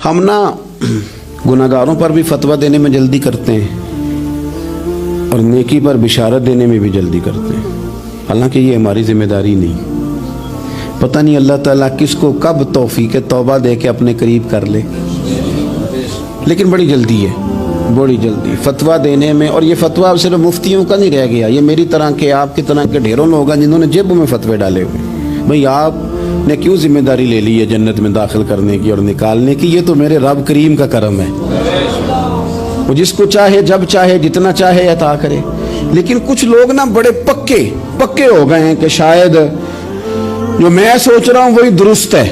ہم نا گناہگاروں پر بھی فتویٰ دینے میں جلدی کرتے ہیں اور نیکی پر بشارت دینے میں بھی جلدی کرتے ہیں، حالانکہ یہ ہماری ذمہ داری نہیں۔ پتہ نہیں اللہ تعالیٰ کس کو کب توفیق توبہ دے کے اپنے قریب کر لے، لیکن بڑی جلدی ہے، بڑی جلدی فتویٰ دینے میں۔ اور یہ فتویٰ اب صرف مفتیوں کا نہیں رہ گیا، یہ میری طرح کے آپ کی طرح کے ڈھیروں لوگ ہیں جنہوں نے جیبوں میں فتوے ڈالے ہوئے۔ بھئی آپ نے کیوں ذمہ داری لے لی ہے جنت میں داخل کرنے کی اور نکالنے کی؟ یہ تو میرے رب کریم کا کرم ہے، وہ جس کو چاہے جب چاہے جتنا چاہے عطا کرے۔ لیکن کچھ لوگ نا بڑے پکے ہو گئے ہیں کہ شاید جو میں سوچ رہا ہوں وہی درست ہے۔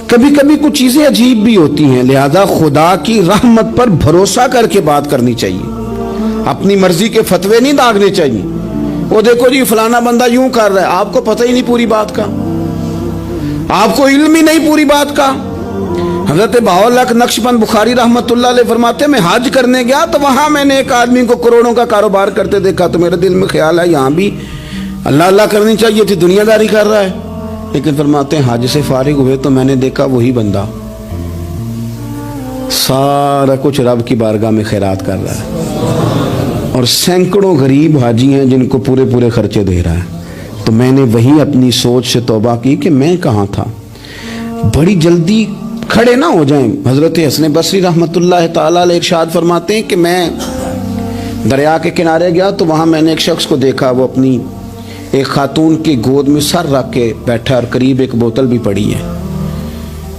کبھی کبھی کچھ چیزیں عجیب بھی ہوتی ہیں، لہذا خدا کی رحمت پر بھروسہ کر کے بات کرنی چاہیے، اپنی مرضی کے فتوے نہیں داغنے چاہیے۔ وہ دیکھو جی فلانا بندہ یوں کر رہا ہے، آپ کو پتہ ہی نہیں پوری بات کا، آپ کو علم ہی نہیں پوری بات کا۔ حضرت بہاءاللہ نقشبند بخاری رحمۃ اللہ علیہ فرماتے ہیں میں حج کرنے گیا تو وہاں میں نے ایک آدمی کو کروڑوں کا کاروبار کرتے دیکھا، تو میرے دل میں خیال ہے یہاں بھی اللہ اللہ کرنی چاہیے تھی، دنیا داری کر رہا ہے۔ لیکن فرماتے ہیں حج سے فارغ ہوئے تو میں نے دیکھا وہی بندہ سارا کچھ رب کی بارگاہ میں خیرات کر رہا ہے، اور سینکڑوں غریب حاجی ہیں جن کو پورے خرچے دے رہا ہے۔ تو میں نے وہی اپنی سوچ سے توبہ کی کہ میں کہاں تھا۔ بڑی جلدی کھڑے نہ ہو جائیں۔ حضرت حسن بصری رحمۃ اللہ تعالیٰ علیہ ارشاد فرماتے ہیں کہ میں دریا کے کنارے گیا تو وہاں میں نے ایک شخص کو دیکھا، وہ اپنی ایک خاتون کی گود میں سر رکھ کے بیٹھا اور قریب ایک بوتل بھی پڑی ہے۔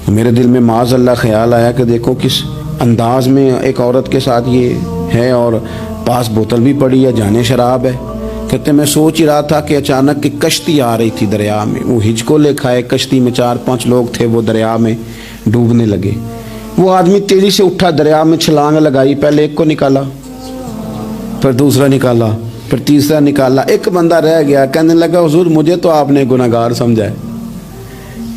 میرے دل میں معاذ اللہ خیال آیا کہ دیکھو کس انداز میں ایک عورت کے ساتھ یہ ہے، اور پاس بوتل بھی پڑی ہے، جانے شراب ہے۔ کہتے میں سوچ ہی رہا تھا کہ اچانک کی کشتی آ رہی تھی دریا میں، وہ ہچکو لے کھائے، کشتی میں 4-5 لوگ تھے، وہ دریا میں ڈوبنے لگے۔ وہ آدمی تیزی سے اٹھا، دریا میں چھلانگ لگائی، پہلے ایک کو نکالا، پھر دوسرا نکالا، پھر تیسرا نکالا، ایک بندہ رہ گیا۔ کہنے لگا حضور مجھے تو آپ نے گناہگار سمجھا ہے،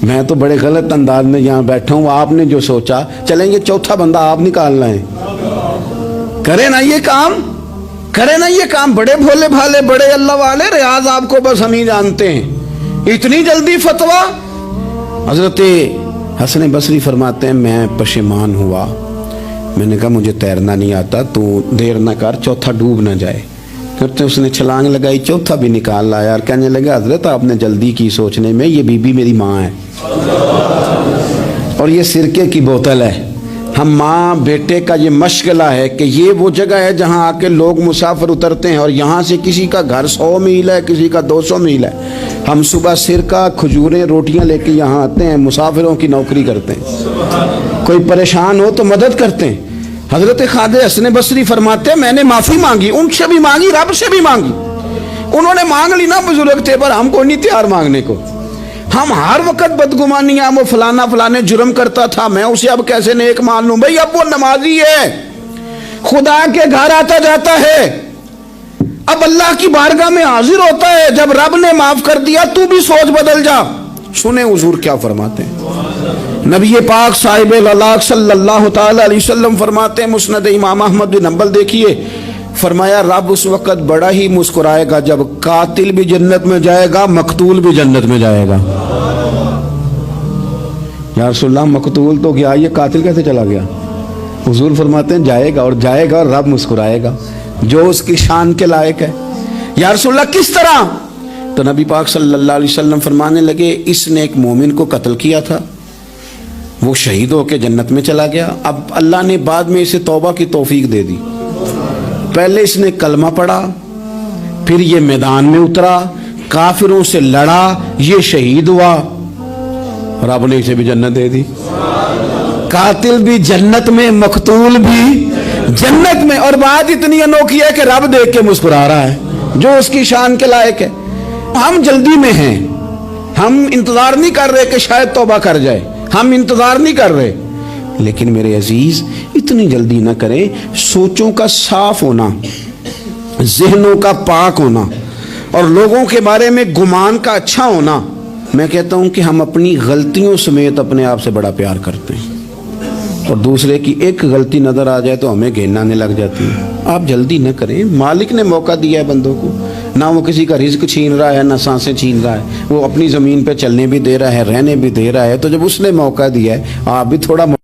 میں تو بڑے غلط انداز میں یہاں بیٹھا ہوں، آپ نے جو سوچا چلیں گے چوتھا بندہ آپ نکالنا ہے، کرے نا یہ کام، کرے نا یہ کام۔ بڑے بھولے بھالے بڑے اللہ والے ریاض آپ کو بس ہم ہی جانتے ہیں، اتنی جلدی فتویٰ۔ حضرت حسن بصری فرماتے ہیں میں پشیمان ہوا، میں نے کہا مجھے تیرنا نہیں آتا، تو دیر نہ کر چوتھا ڈوب نہ جائے۔ کرتے اس نے چھلانگ لگائی، چوتھا بھی نکال لایا، اور کہنے لگا حضرت آپ نے جلدی کی سوچنے میں، یہ بی بی میری ماں ہے اور یہ سرکے کی بوتل ہے۔ ہم ماں بیٹے کا یہ مشغلہ ہے کہ یہ وہ جگہ ہے جہاں آ کے لوگ مسافر اترتے ہیں، اور یہاں سے کسی کا گھر 100 میل ہے، کسی کا 200 میل ہے۔ ہم صبح سرکہ کھجوریں روٹیاں لے کے یہاں آتے ہیں، مسافروں کی نوکری کرتے ہیں، کوئی پریشان ہو تو مدد کرتے ہیں۔ حضرت خواجہ حسن بصری فرماتے ہیں میں نے معافی مانگی، ان سے بھی مانگی، رب سے بھی مانگی۔ انہوں نے مانگ لی نا، بزرگ تھے، پر ہم کو نہیں تیار مانگنے کو۔ ہم ہر وقت بدگمانیاں، وہ فلانے جرم کرتا تھا، میں اسے اب کیسے نیک مان لوں؟ بھئی اب وہ نمازی ہے، خدا کے گھر آتا جاتا ہے، اب اللہ کی بارگاہ میں حاضر ہوتا ہے، جب رب نے معاف کر دیا تو بھی سوچ بدل جا۔ سنیں حضور کیا فرماتے ہیں۔ نبی پاک صاحب الاخلاق صلی اللہ تعالی علیہ وسلم فرماتے ہیں، مسند امام احمد بن حنبل دیکھیے، فرمایا رب اس وقت بڑا ہی مسکرائے گا جب قاتل بھی جنت میں جائے گا، مقتول بھی جنت میں جائے گا۔ یا رسول اللہ مقتول تو گیا، یہ قاتل کیسے چلا گیا؟ حضور فرماتے ہیں جائے گا، اور رب مسکرائے گا جو اس کی شان کے لائق ہے۔ یا رسول اللہ کس طرح؟ تو نبی پاک صلی اللہ علیہ وسلم فرمانے لگے اس نے ایک مومن کو قتل کیا تھا، وہ شہید ہو کے جنت میں چلا گیا، اب اللہ نے بعد میں اسے توبہ کی توفیق دے دی۔ پہلے اس نے کلمہ پڑھا، پھر یہ میدان میں اترا، کافروں سے لڑا، یہ شہید ہوا، اور رب نے اسے بھی جنت دے دی۔ قاتل بھی جنت میں، مقتول بھی جنت میں، اور بات اتنی انوکھی ہے کہ رب دیکھ کے مسکرا رہا ہے جو اس کی شان کے لائق ہے۔ ہم جلدی میں ہیں، ہم انتظار نہیں کر رہے کہ شاید توبہ کر جائے، ہم انتظار نہیں کر رہے۔ لیکن میرے عزیز اتنی جلدی نہ کریں، سوچوں کا صاف ہونا، ذہنوں کا پاک ہونا، اور لوگوں کے بارے میں گمان کا اچھا ہونا، میں کہتا ہوں کہ ہم اپنی غلطیوں سمیت اپنے آپ سے بڑا پیار کرتے ہیں، اور دوسرے کی ایک غلطی نظر آ جائے تو ہمیں گھن آنے لگ جاتی ہے۔ آپ جلدی نہ کریں، مالک نے موقع دیا ہے بندوں کو، نہ وہ کسی کا رزق چھین رہا ہے، نہ سانسیں چھین رہا ہے، وہ اپنی زمین پہ چلنے بھی دے رہا ہے، رہنے بھی دے رہا ہے، تو جب اس نے موقع دیا ہے آپ بھی تھوڑا